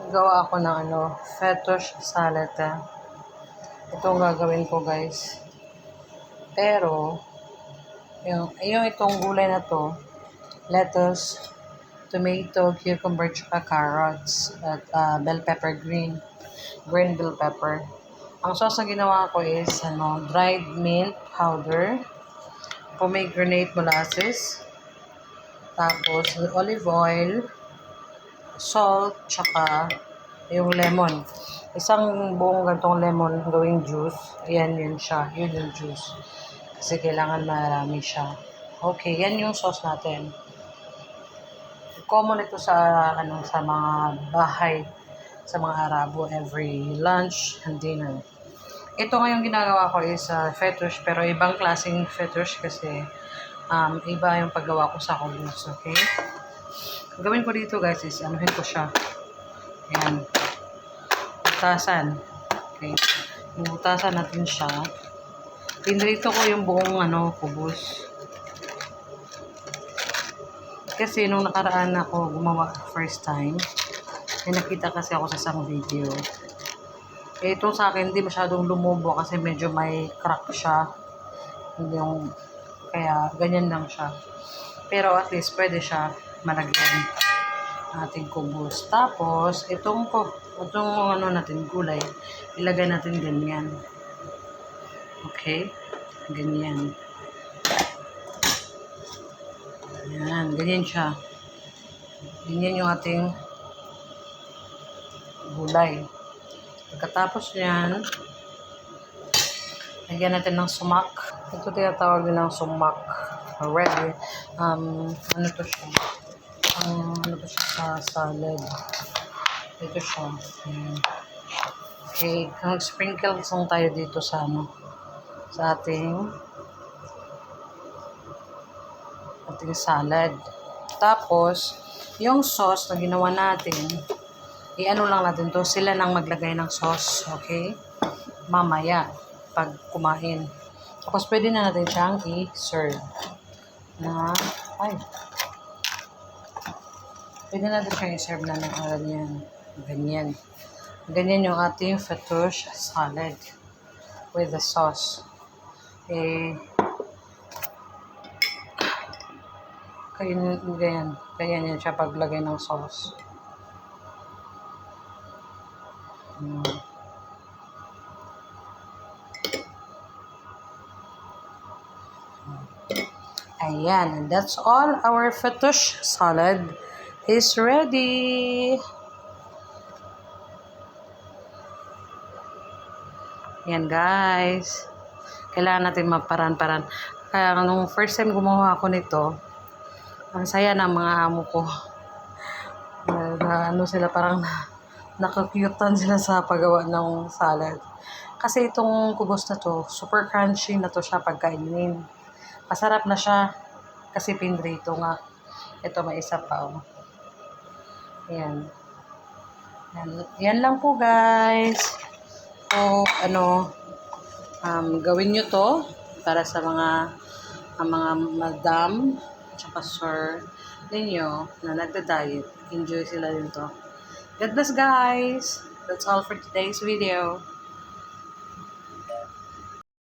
gawa ako ng fettush salad. Ito ang gagawin ko, guys. Pero, yung itong gulay na to, lettuce, tomato, cucumber, tsaka carrots, at bell pepper, green bell pepper. Ang sauce na ginawa ko is dried mint powder, pomegranate molasses, tapos olive oil, salt, tsaka yung lemon. Isang buong gantong lemon gawing juice. Ayan, yun siya. Yun yung juice. Kasi kailangan marami siya. Okay, yan yung sauce natin. Common ito sa sa mga bahay, sa mga Arabo, every lunch and dinner. Ito ngayong ginagawa ko is fettush, pero ibang klaseng fettush kasi iba yung paggawa ko sa hummus, okay? Ang gawin ko dito, guys, is anuhin ko siya. Ayan. Butasan. Okay. Butasan natin siya. Pinrito ko yung buong kubos. Kasi nung nakaraan ako gumawa first time, may nakita kasi ako sa isang video. Ito sa akin, hindi masyadong lumubo kasi medyo may crack siya. Kaya ganyan lang siya. Pero at least pwede siya malagyan ating kubos. Tapos, itong natin, gulay, ilagay natin ganyan. Okay? Ganyan. Ayan, ganyan siya. Ganyan yung ating gulay. Pagkatapos yan, lagyan natin ng sumak. Ito tinatawag din ng sumak. Ready. Ano to siya sa salad. Ito siya. Okay, sprinkles lang tayo dito sa sa ating salad. Tapos, yung sauce na ginawa natin, i-ano lang natin to, sila nang maglagay ng sauce, okay? Mamaya, pag kumain. Tapos, pwede na natin siyang i-serve. Pwede natin siyang i-serve na ng ganyan. Ganyan yung ating fettush salad with the sauce. Ganyan yan siya paglagay ng sauce. Ayan, and that's all. Our fettush salad is ready. Yan, guys. Kailangan natin maparan-paran. Kaya nung first time gumawa ako nito, ang saya ng mga amo ko. Sila parang nakakyutan sila sa paggawa ng salad. Kasi itong kubos na to, super crunchy na to siya pagkainin. Masarap na siya kasi pinrito nga. Ito may isa pa. Ayan. Yan lang po, guys. So, gawin nyo to para sa mga madam tsaka sir ninyo na nagda-diet. Enjoy sila din to. God bless, guys. That's all for today's video.